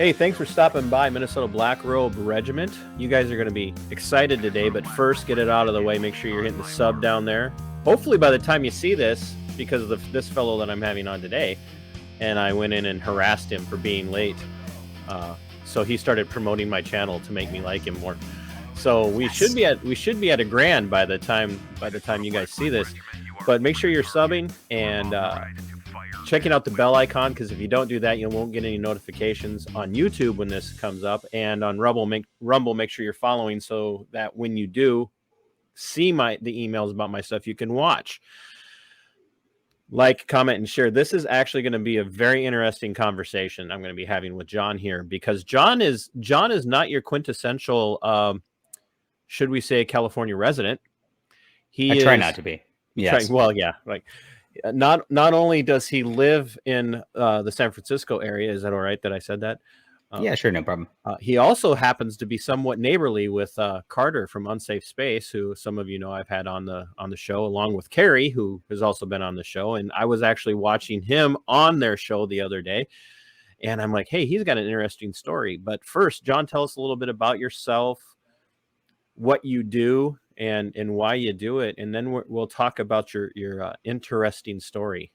Hey, thanks for stopping by Minnesota Black Robe Regiment. You guys are going to be excited today, but first get it out of the way. Make sure you're hitting the sub down there. Hopefully by the time you see this, because of this fellow that I'm having on today, and I went in and harassed him for being late. So he started promoting my channel to make me like him more. So we should be at a grand by the time you guys see this. But make sure you're subbing and checking out the bell icon, because if you don't do that, you won't get any notifications on YouTube when this comes up, and on Rumble. Make sure you're following so that when you do see the emails about my stuff, you can watch, like, comment, and share. This is actually going to be a very interesting conversation I'm going to be having with John here, because John is not your quintessential, should we say, California resident. I try not to be. Yes. Well, yeah, like. Not only does he live in the San Francisco area, is that all right that I said that? Yeah, sure, no problem. He also happens to be somewhat neighborly with Carter from Unsafe Space, who some of you know I've had on the show, along with Carrie, who has also been on the show. And I was actually watching him on their show the other day, and I'm like, hey, he's got an interesting story. But first, John, tell us a little bit about yourself, what you do, and why you do it, and then we'll talk about your interesting story.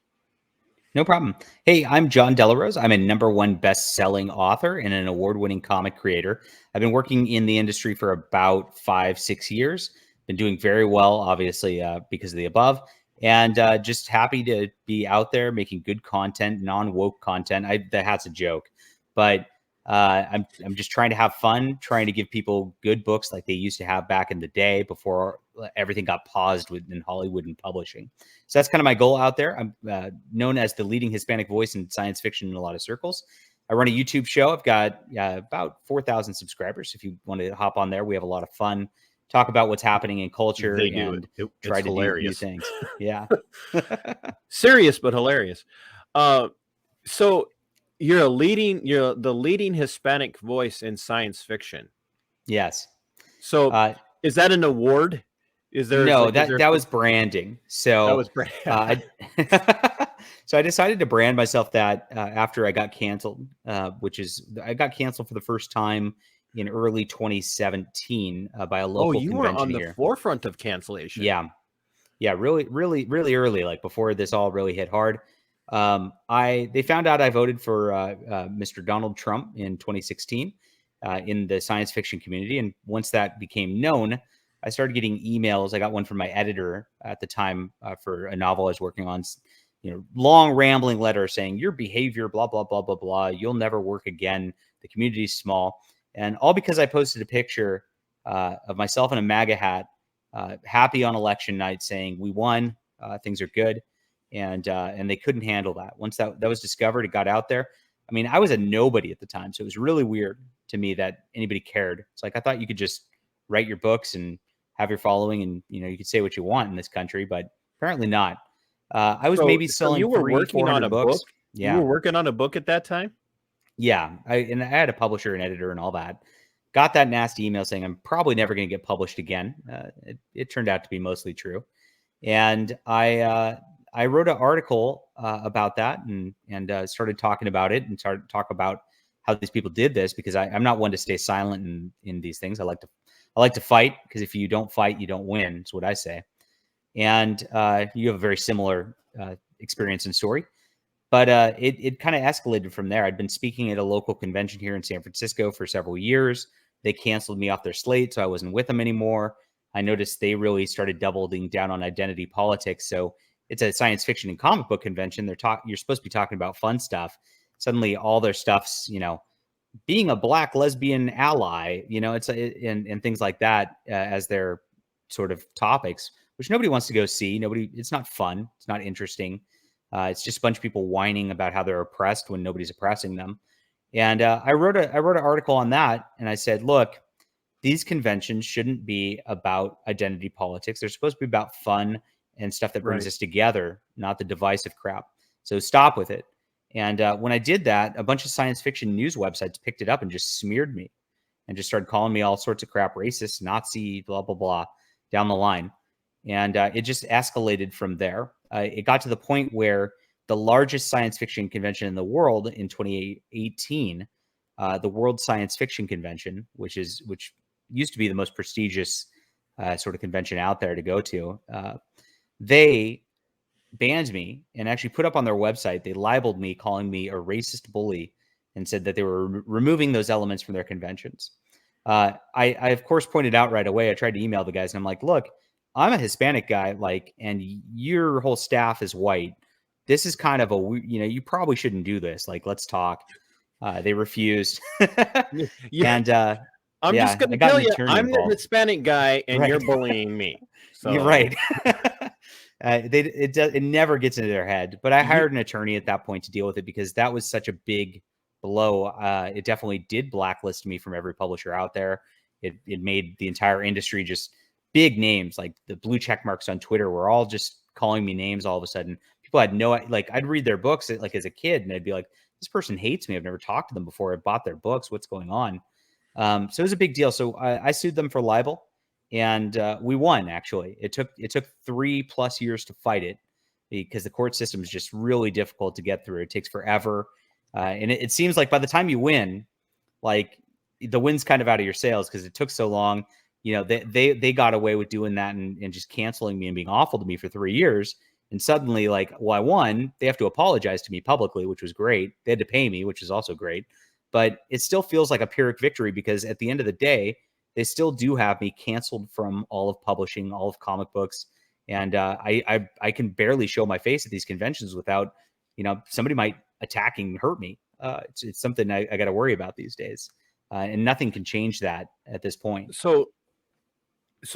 No problem. Hey, I'm John Delarose. I'm a #1 best-selling author and an award-winning comic creator. I've been working in the industry for about 5-6 years. Been doing very well, obviously, because of the above, and just happy to be out there making good content, non-woke content. That's a joke, but I'm just trying to have fun, trying to give people good books like they used to have back in the day before everything got paused in Hollywood and publishing. So that's kind of my goal out there. I'm known as the leading Hispanic voice in science fiction in a lot of circles. I run a YouTube show. I've got about 4,000 subscribers. If you want to hop on there, we have a lot of fun, talk about what's happening in culture and try to do new things. Yeah. Serious, but hilarious. So you're the leading Hispanic voice in science fiction. Yes. So is that an award? Is there no? That was branding. So that was branding. So I decided to brand myself that after I got canceled, I got canceled for the first time in early 2017 by a local convention here. Oh, you were on the forefront of cancellation. Yeah, really early, like before this all really hit hard. They found out I voted for Mr. Donald Trump in 2016 in the science fiction community, and once that became known, I started getting emails. I got one from my editor at the time for a novel I was working on. Long rambling letter saying your behavior, blah blah blah blah blah. You'll never work again. The community's small, and all because I posted a picture of myself in a MAGA hat, happy on election night, saying we won, things are good. And they couldn't handle that. Once that was discovered, it got out there. I mean, I was a nobody at the time, so it was really weird to me that anybody cared. It's like I thought you could just write your books and have your following, and you could say what you want in this country, but apparently not. I was maybe selling. You were working on a books. Book. Yeah, you were working on a book at that time. Yeah, I had a publisher and editor and all that. Got that nasty email saying I'm probably never going to get published again. It turned out to be mostly true, and I wrote an article about that and started talking about it and started to talk about how these people did this, because I'm not one to stay silent in these things. I like to fight, because if you don't fight, you don't win. That's what I say. And you have a very similar experience and story, but it kind of escalated from there. I'd been speaking at a local convention here in San Francisco for several years. They canceled me off their slate, so I wasn't with them anymore. I noticed they really started doubling down on identity politics. So it's a science fiction and comic book convention. You're supposed to be talking about fun stuff. Suddenly all their stuff's, being a Black lesbian ally, and things like that as their sort of topics, which nobody wants to go see. It's not fun. It's not interesting. It's just a bunch of people whining about how they're oppressed when nobody's oppressing them. And I wrote an article on that, and I said, look, these conventions shouldn't be about identity politics. They're supposed to be about fun and stuff that brings us together, not the divisive crap. So stop with it. And when I did that, a bunch of science fiction news websites picked it up and just smeared me and just started calling me all sorts of crap, racist, Nazi, blah, blah, blah, down the line. And it just escalated from there. It got to the point where the largest science fiction convention in the world in 2018 the World Science Fiction Convention, which used to be the most prestigious sort of convention out there to go to. They banned me and actually put up on their website, they libeled me, calling me a racist bully, and said that they were removing those elements from their conventions. I of course pointed out right away. I tried to email the guys and I'm like, look, I'm a Hispanic guy, like, and your whole staff is white. This is kind of you probably shouldn't do this. Like, let's talk. They refused. Yeah. And I'm just yeah, going I to got tell an you, attorney I'm the involved. Hispanic guy, and Right. you're bullying me. So You're right. It never gets into their head. But I hired an attorney at that point to deal with it because that was such a big blow. It definitely did blacklist me from every publisher out there. It made the entire industry just big names, like the blue check marks on Twitter were all just calling me names all of a sudden. People had like, I'd read their books like as a kid and I'd be like, this person hates me. I've never talked to them before. I bought their books. What's going on? So it was a big deal. So I sued them for libel, and we won. Actually, it took 3+ years to fight it because the court system is just really difficult to get through. It takes forever, and it seems like by the time you win, like the win's kind of out of your sails because it took so long. You know, they got away with doing that and just canceling me and being awful to me for 3 years. And suddenly, like, well, I won. They have to apologize to me publicly, which was great. They had to pay me, which is also great. But it still feels like a Pyrrhic victory because at the end of the day, they still do have me canceled from all of publishing, all of comic books. And I can barely show my face at these conventions without, somebody might attack and hurt me. It's something I got to worry about these days. And nothing can change that at this point. So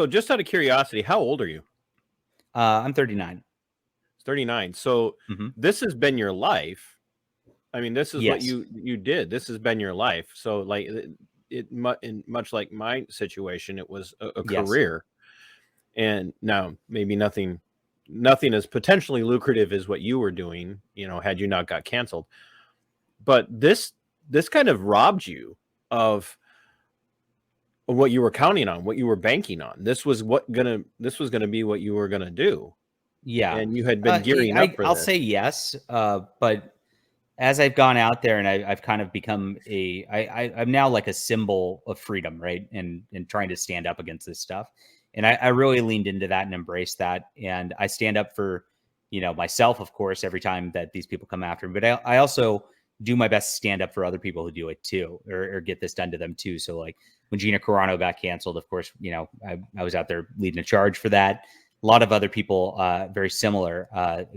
just out of curiosity, how old are you? I'm 39. 39. So this has been your life. I mean, this is what you did. This has been your life. So like much like my situation, it was a career. And now maybe nothing as potentially lucrative as what you were doing, had you not got canceled. But this kind of robbed you of what you were counting on, what you were banking on. This was gonna be what you were gonna do. Yeah. And you had been gearing up for I'll this. say yes. But as I've gone out there and I've kind of become I'm now like a symbol of freedom, right? And trying to stand up against this stuff. And I really leaned into that and embraced that. And I stand up for, myself, of course, every time that these people come after me. But I also do my best to stand up for other people who do it too, or get this done to them too. So like when Gina Carano got canceled, of course, I was out there leading a charge for that. A lot of other people, very similar.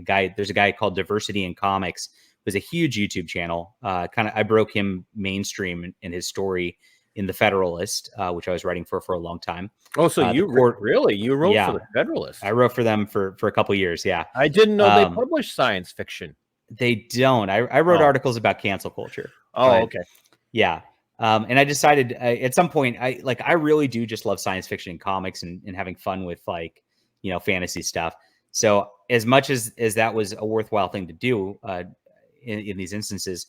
There's a guy called Diversity in Comics, was a huge YouTube channel. I broke him mainstream in his story in the Federalist, which I was writing for a long time. Oh, so you wrote for the Federalist? I wrote for them for a couple years. Yeah, I didn't know they published science fiction. They don't. I wrote articles about cancel culture. Oh, okay. Yeah. And I decided at some point, I really do just love science fiction and comics and having fun with fantasy stuff. So as much as that was a worthwhile thing to do in these instances,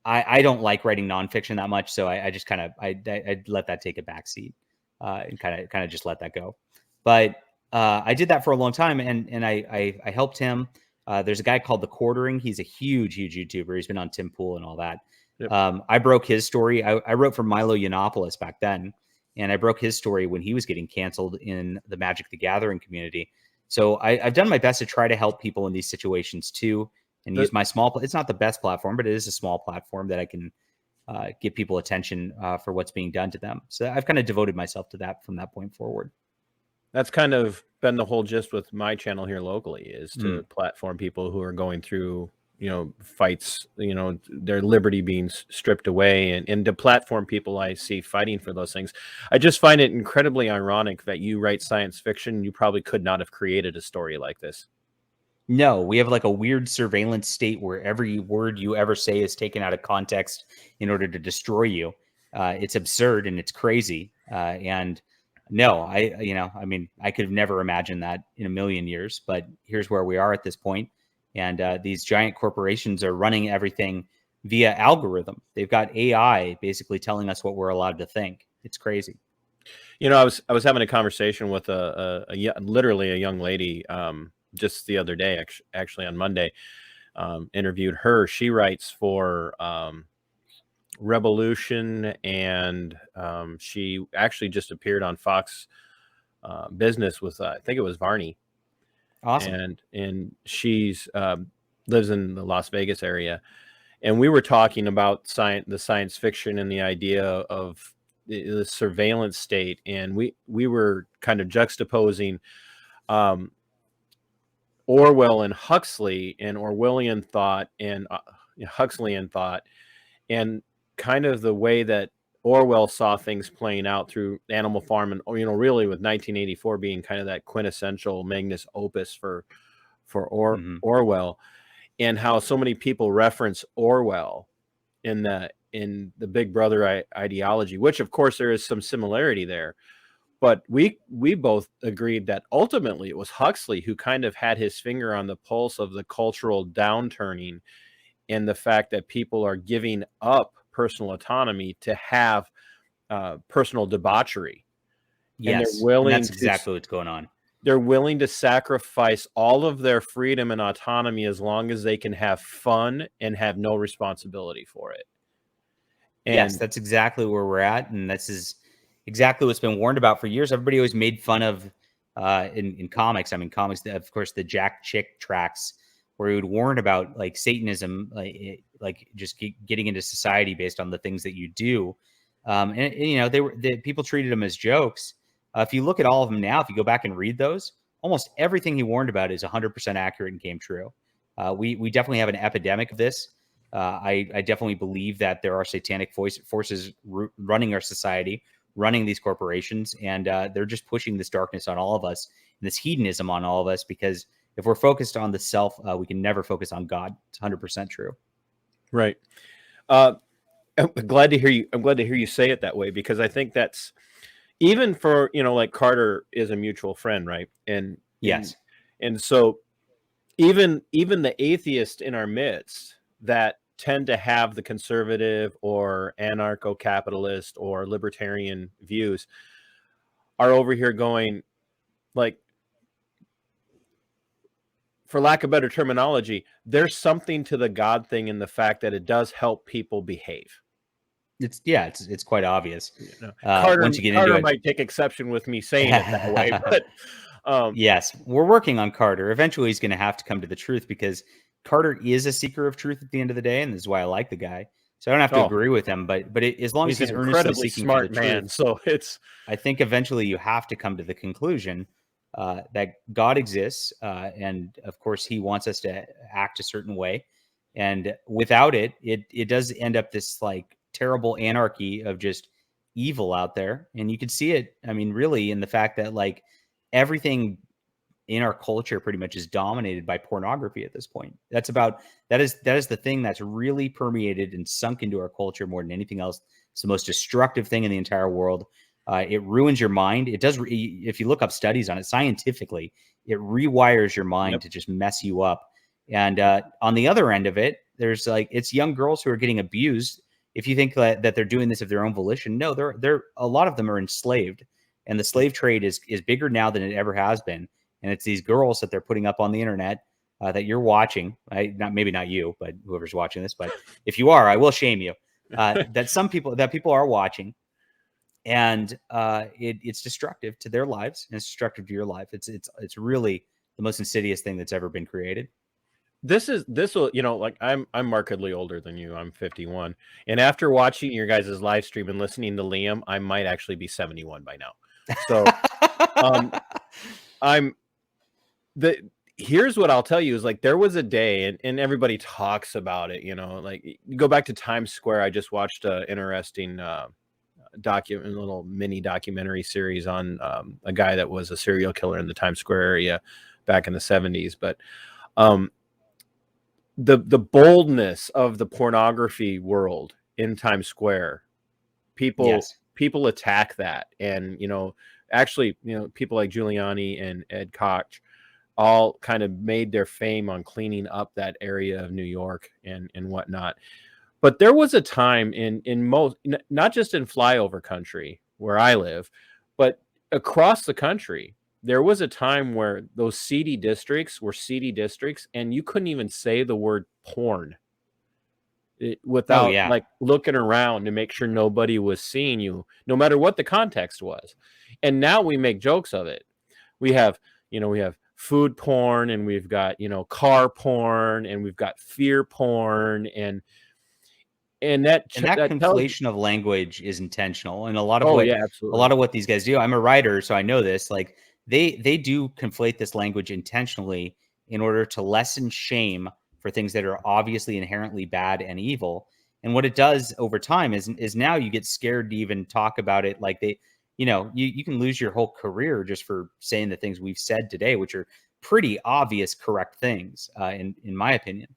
I don't like writing nonfiction that much. So I just kind of, I let that take a backseat and kind of just let that go. But I did that for a long time and I helped him. There's a guy called The Quartering. He's a huge YouTuber. He's been on Tim Pool and all that. Yep. I broke his story. I wrote for Milo Yiannopoulos back then, and I broke his story when he was getting canceled in the Magic the Gathering community. So I've done my best to try to help people in these situations too, and use my small. It's not the best platform, but it is a small platform that I can give people attention for what's being done to them. So I've kind of devoted myself to that from that point forward. That's kind of been the whole gist with my channel here locally, is to platform people who are going through, fights, their liberty being stripped away, and to platform people I see fighting for those things. I just find it incredibly ironic that you write science fiction. You probably could not have created a story like this. No, we have like a weird surveillance state where every word you ever say is taken out of context in order to destroy you. It's absurd and it's crazy. And no, I could have never imagined that in a million years, but here's where we are at this point. And these giant corporations are running everything via algorithm. They've got AI basically telling us what we're allowed to think. It's crazy. I was having a conversation with literally a young lady just the other day, actually on Monday. Interviewed her. She writes for Revolution, and she actually just appeared on Fox Business with I think it was Varney, Awesome. and she's lives in the Las Vegas area, and we were talking about the science fiction and the idea of the surveillance state, and we were kind of juxtaposing um, Orwell and Huxley and Orwellian thought and Huxleyan thought, and kind of the way that Orwell saw things playing out through Animal Farm, and really with 1984 being kind of that quintessential magnus opus for Orwell, and how so many people reference Orwell in the Big Brother ideology, which of course there is some similarity there. But we both agreed that ultimately it was Huxley who kind of had his finger on the pulse of the cultural downturning, and the fact that people are giving up personal autonomy to have personal debauchery. Yes, And they're willing that's exactly what's going on. They're willing to sacrifice all of their freedom and autonomy as long as they can have fun and have no responsibility for it. And yes, that's exactly where we're at, and this is exactly what's been warned about for years. Everybody always made fun of in comics. I mean, comics, of course, the Jack Chick tracks where he would warn about like Satanism, like just getting into society based on the things that you do. And people treated them as jokes. If you look at all of them now, if you go back and read those, almost everything he warned about is 100% accurate and came true. We definitely have an epidemic of this. I definitely believe that there are satanic forces running our society, running these corporations, and they're just pushing this darkness on all of us, and this hedonism on all of us, because if we're focused on the self, we can never focus on God. It's 100% true. Right. I'm glad to hear you. I'm glad to hear you say it that way, because I think that's, even for, like Carter is a mutual friend, right? And yes, and so even the atheists in our midst that tend to have the conservative or anarcho-capitalist or libertarian views are over here going, like, for lack of better terminology, there's something to the God thing in the fact that it does help people behave. It's quite obvious. Carter, once you get into it, might take exception with me saying it that way, but yes, we're working on Carter. Eventually, he's going to have to come to the truth, because Carter is a seeker of truth at the end of the day, and this is why I like the guy. So I don't have to agree with him, but as long as he's an earnestly incredibly seeking smart for the man, truth, so I think eventually you have to come to the conclusion that God exists, and of course He wants us to act a certain way, and without it, it does end up this like terrible anarchy of just evil out there, and you can see it. I mean, really, in the fact that like everything in our culture pretty much is dominated by pornography at this point. That is the thing that's really permeated and sunk into our culture more than anything else. It's the most destructive thing in the entire world. It ruins your mind. It does. If you look up studies on it scientifically, it rewires your mind to just mess you up. And on the other end of it, there's like, it's young girls who are getting abused. If you think that they're doing this of their own volition, no, they're a lot of them are enslaved, and the slave trade is bigger now than it ever has been. And it's these girls that they're putting up on the internet that you're watching. Maybe not you, but whoever's watching this. But if you are, I will shame you. That people are watching, and it's destructive to their lives, and it's destructive to your life. It's really the most insidious thing that's ever been created. This will, like, I'm markedly older than you. I'm 51, and after watching your guys' live stream and listening to Liam, I might actually be 71 by now. So, here's what I'll tell you is, like, there was a day, and everybody talks about it, like, you go back to Times Square. I just watched an interesting little mini documentary series on a guy that was a serial killer in the Times Square area back in the 70s. But the boldness of the pornography world in Times Square, people attack that, and actually, people like Giuliani and Ed Koch all kind of made their fame on cleaning up that area of New York and whatnot. But there was a time in most, not just in flyover country where I live, but across the country, there was a time where those seedy districts were seedy districts, and you couldn't even say the word porn. Oh without yeah. like looking around to make sure nobody was seeing you, no matter what the context was. And now we make jokes of it. We have, we have food porn, and we've got, car porn, and we've got fear porn, and And that that tells you. conflation of language is intentional. And a lot of Oh what yeah, absolutely. these guys do, I'm a writer, so I know this, like they do conflate this language intentionally in order to lessen shame for things that are obviously inherently bad and evil. And what it does over time is now you get scared to even talk about it. Like you can lose your whole career just for saying the things we've said today, which are pretty obvious correct things, in my opinion.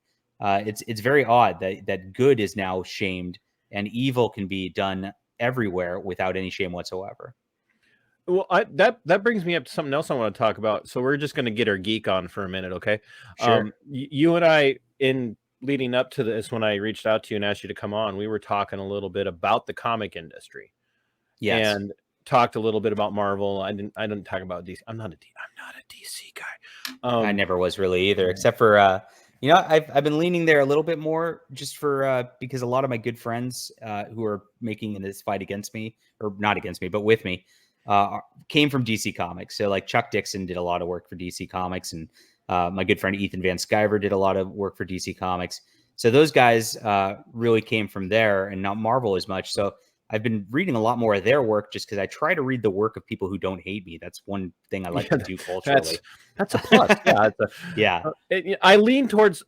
It's very odd that good is now shamed and evil can be done everywhere without any shame whatsoever. Well, that brings me up to something else I want to talk about. So we're just going to get our geek on for a minute, okay? Sure. You and I, in leading up to this, when I reached out to you and asked you to come on, we were talking a little bit about the comic industry Yes. and talked a little bit about Marvel. I didn't talk about DC. I'm not a DC guy. I never was really either, except for I've been leaning there a little bit more just for because a lot of my good friends who are making this fight against me, or not against me, but with me, came from DC Comics. So like Chuck Dixon did a lot of work for DC Comics, and my good friend Ethan Van Sciver did a lot of work for DC Comics. So those guys really came from there, and not Marvel as much. So I've been reading a lot more of their work just because I try to read the work of people who don't hate me. That's one thing I like to do culturally. That's a plus. Yeah, Yeah. I lean towards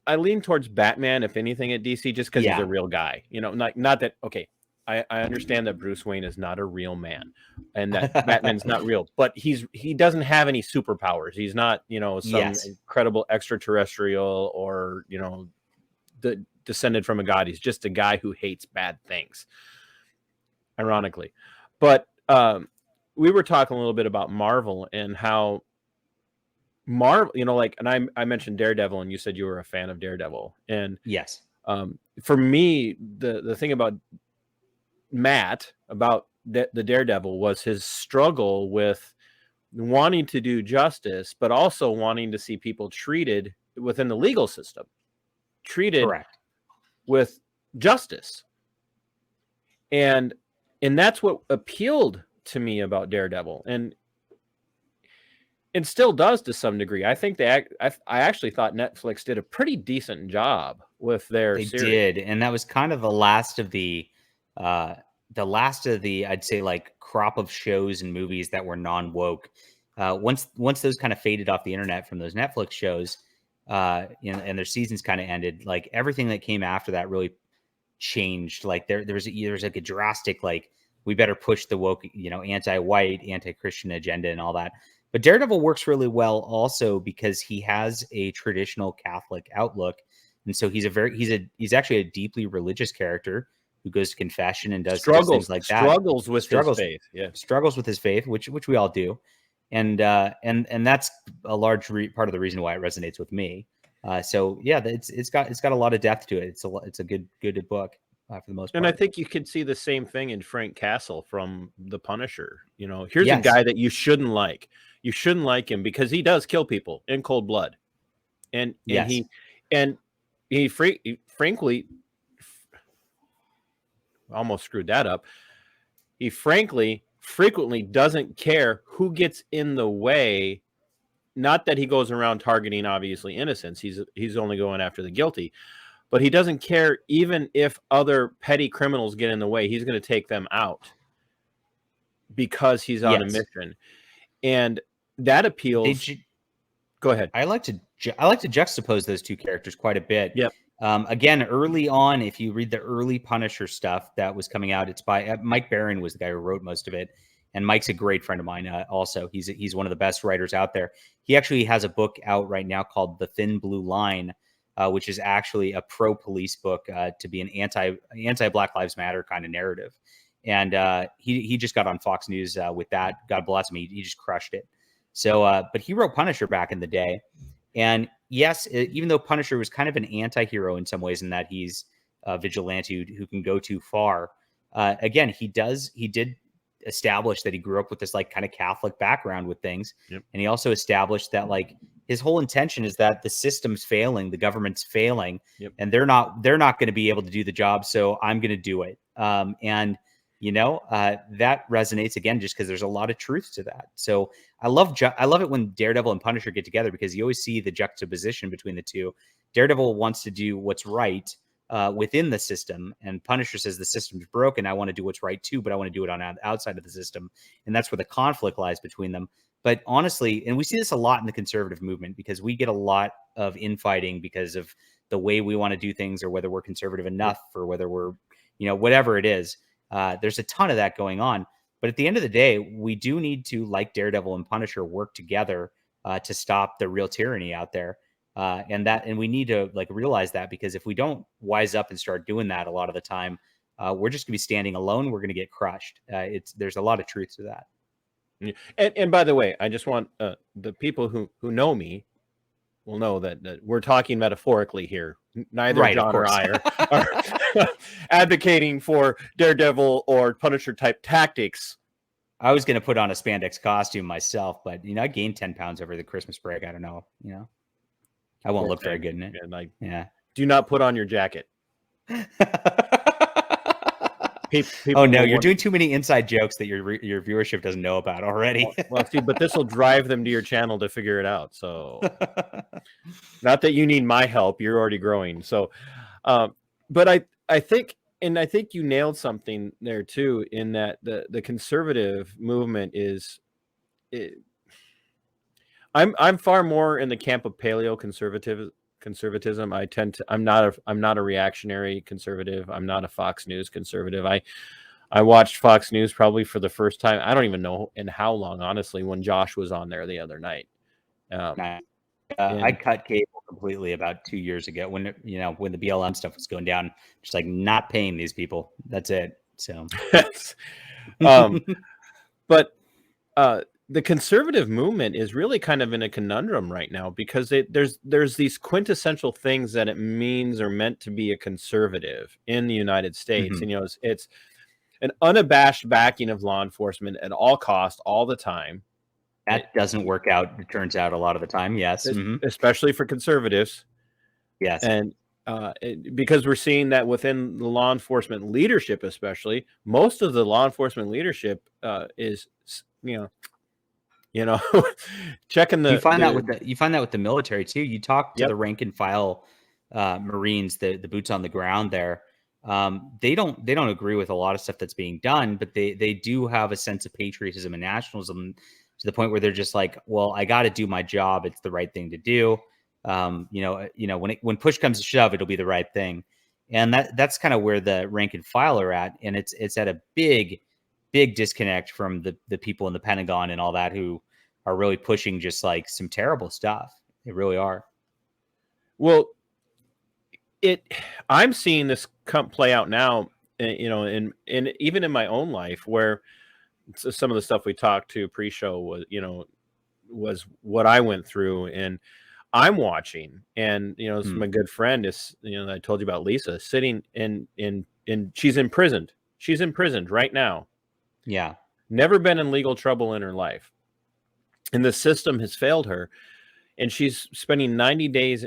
Batman, if anything, at DC, just because he's a Yeah. real guy. Not that. Okay, I understand that Bruce Wayne is not a real man, and that Batman's not real, but he doesn't have any superpowers. He's not some Yes. incredible extraterrestrial, or descended from a god. He's just a guy who hates bad things, ironically. But we were talking a little bit about Marvel and how Marvel, and I mentioned Daredevil, and you said you were a fan of Daredevil. And Yes. for me, the thing about Matt, about the Daredevil, was his struggle with wanting to do justice, but also wanting to see people treated within the legal system, treated Correct. with justice. And that's what appealed to me about Daredevil, and still does to some degree. I think I actually thought Netflix did a pretty decent job with their They series. did, and that was kind of the last of the I'd say like crop of shows and movies that were non-woke. Once those kind of faded off the internet from those Netflix shows, and their seasons kind of ended, like everything that came after that really changed. Like there was like a drastic, like, we better push the woke, anti-white, anti-Christian agenda and all that. But Daredevil works really well also because he has a traditional Catholic outlook, and so he's actually a deeply religious character who goes to confession and does things like that. Struggles with his faith. Yeah. Struggles with his faith, which we all do, and that's a large part of the reason why it resonates with me. So yeah, it's got a lot of depth to it. It's a good book for the most part. And I think you could see the same thing in Frank Castle from The Punisher. Here's a Yes. guy that you shouldn't like. You shouldn't like him because he does kill people in cold blood, and Yes. he frankly almost screwed that up. He frequently doesn't care who gets in the way. Not that he goes around targeting obviously innocents. He's only going after the guilty, but he doesn't care even if other petty criminals get in the way. He's going to take them out because he's on a mission, and that appeals. Go ahead. I like to juxtapose those two characters quite a bit. Yep. Again, early on, if you read the early Punisher stuff that was coming out, it's by Mike Baron was the guy who wrote most of it. And Mike's a great friend of mine. Also, he's one of the best writers out there. He actually has a book out right now called The Thin Blue Line, which is actually a pro-police book to be an anti Black Lives Matter kind of narrative. And he just got on Fox News with that. God bless him. He just crushed it. So, but he wrote Punisher back in the day. And yes, even though Punisher was kind of an anti-hero in some ways, in that he's a vigilante who can go too far. Again, he did established that he grew up with this like kind of Catholic background with things. Yep. And he also established that like his whole intention is that the system's failing, the government's failing, Yep. and they're not going to be able to do the job. So I'm going to do it. And that resonates again, just because there's a lot of truth to that. So I love it when Daredevil and Punisher get together, because you always see the juxtaposition between the two. Daredevil wants to do what's right within the system, and Punisher says the system's broken. I want to do what's right too, but I want to do it on outside of the system, and that's where the conflict lies between them. But honestly, and we see this a lot in the conservative movement, because we get a lot of infighting because of the way we want to do things, or whether we're conservative enough, or whether we're, whatever it is. There's a ton of that going on. But at the end of the day, we do need to, like Daredevil and Punisher, work together to stop the real tyranny out there. And we need to like realize that, because if we don't wise up and start doing that a lot of the time, we're just gonna be standing alone. We're gonna get crushed. There's a lot of truth to that. And by the way, I just want the people who know me will know that we're talking metaphorically here. Neither John or I are advocating for Daredevil or Punisher type tactics. I was going to put on a spandex costume myself, but I gained 10 pounds over the Christmas break. I don't know. I won't look very good in it. Yeah. Do not put on your jacket. Oh no, you're doing too many inside jokes that your viewership doesn't know about already. Well, see, but this will drive them to your channel to figure it out. So, not that you need my help; you're already growing. So, but I think you nailed something there too, in that the conservative movement is. I'm far more in the camp of paleo conservatism. I'm not a reactionary conservative. I'm not a Fox News conservative. I watched Fox News probably for the first time. I don't even know in how long, honestly, when Josh was on there the other night. I cut cable completely about 2 years ago when the BLM stuff was going down. Just like not paying these people. That's it. So, but the conservative movement is really kind of in a conundrum right now, because there's these quintessential things that it means or meant to be a conservative in the United States. Mm-hmm. And it's an unabashed backing of law enforcement at all costs, all the time. That doesn't work out, it turns out, a lot of the time. Yes. Especially for conservatives. Yes. And because we're seeing that within the law enforcement leadership, especially, most of the law enforcement leadership is checking the. You find that with the military too. You talk to the rank and file Marines, the boots on the ground there. They don't agree with a lot of stuff that's being done, but they do have a sense of patriotism and nationalism, to the point where they're just like, well, I got to do my job. It's the right thing to do. When push comes to shove, it'll be the right thing. And that's kind of where the rank and file are at. And it's at a big disconnect from the people in the Pentagon and all that, who are really pushing just like some terrible stuff. They really are. Well, I'm seeing this play out now, and even in my own life, where some of the stuff we talked to pre-show was what I went through, and I'm watching, and my good friend is, I told you about, Lisa, sitting in she's imprisoned. She's imprisoned right now. Yeah. Never been in legal trouble in her life. And the system has failed her. And she's spending 90 days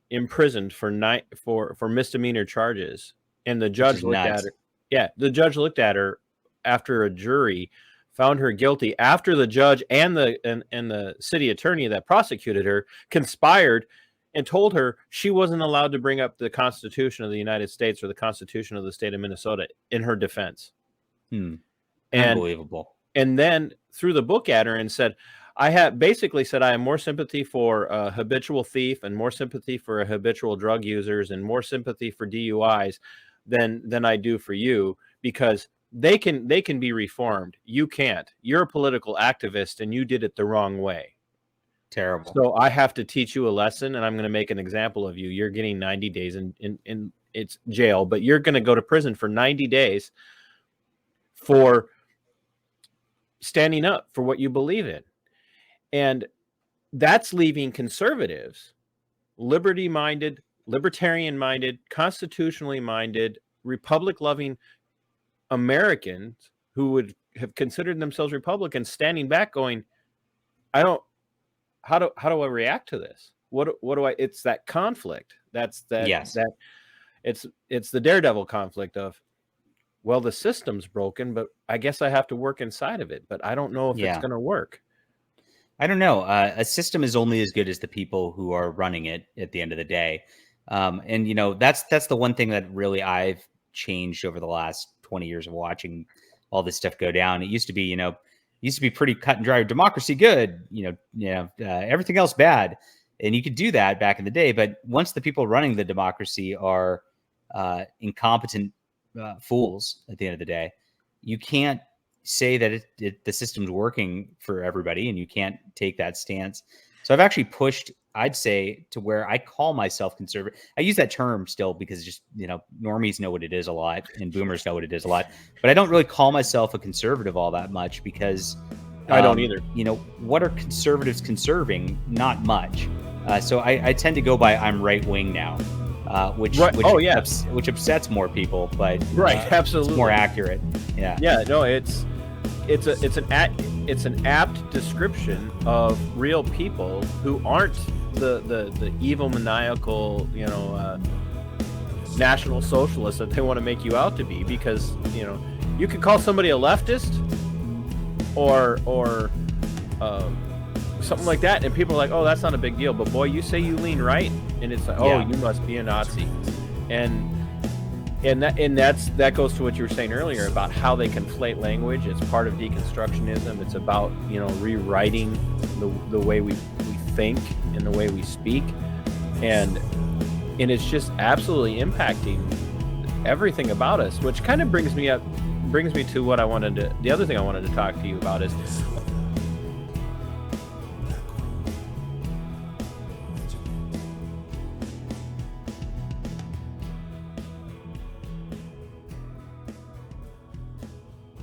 imprisoned for misdemeanor charges. And the judge looked at her. Yeah, the judge looked at her after a jury found her guilty, after the judge and the city attorney that prosecuted her conspired and told her she wasn't allowed to bring up the Constitution of the United States or the Constitution of the state of Minnesota in her defense. Unbelievable. And then threw the book at her and said, I have more sympathy for a habitual thief, and more sympathy for habitual drug users, and more sympathy for DUIs than I do for you, because they can be reformed. You can't. You're a political activist, and you did it the wrong way. Terrible. So I have to teach you a lesson, and I'm going to make an example of you. You're getting 90 days in it's jail, but you're going to go to prison for 90 days for standing up for what you believe in. And that's leaving conservatives, liberty-minded, libertarian-minded, constitutionally minded, republic-loving Americans who would have considered themselves Republicans standing back going, I don't, how do I react to this? What do I, it's that conflict. That's that, Yes. it's the daredevil conflict of, well, the system's broken, but I guess I have to work inside of it, but I don't know if it's going to work. I don't know. A system is only as good as the people who are running it at the end of the day. And, you know, that's the one thing that really I've changed over the last 20 years of watching all this stuff go down. It used to be, you know, pretty cut and dry. Democracy good, everything else bad. And you could do that back in the day. But once the people running the democracy are incompetent fools at the end of the day, you can't say that the system's working for everybody, and you can't take that stance. So I've actually pushed, I'd say, to where I call myself conservative. I use that term still because just, normies know what it is a lot and boomers know what it is a lot, but I don't really call myself a conservative all that much because I don't either. What are conservatives conserving? Not much. So I tend to go by I'm right wing now, which upsets more people, but absolutely, it's more accurate. Yeah. No, it's an apt description of real people who aren't the evil, maniacal, national socialists that they want to make you out to be. Because you could call somebody a leftist or something like that, and people are like, "Oh, that's not a big deal." But boy, you say you lean right, and it's like, "Oh, you must be a Nazi," and that goes to what you were saying earlier about how they conflate language. It's part of deconstructionism. It's about rewriting the way we think and the way we speak, and it's just absolutely impacting everything about us. Which kind of brings me to what the other thing I wanted to talk to you about is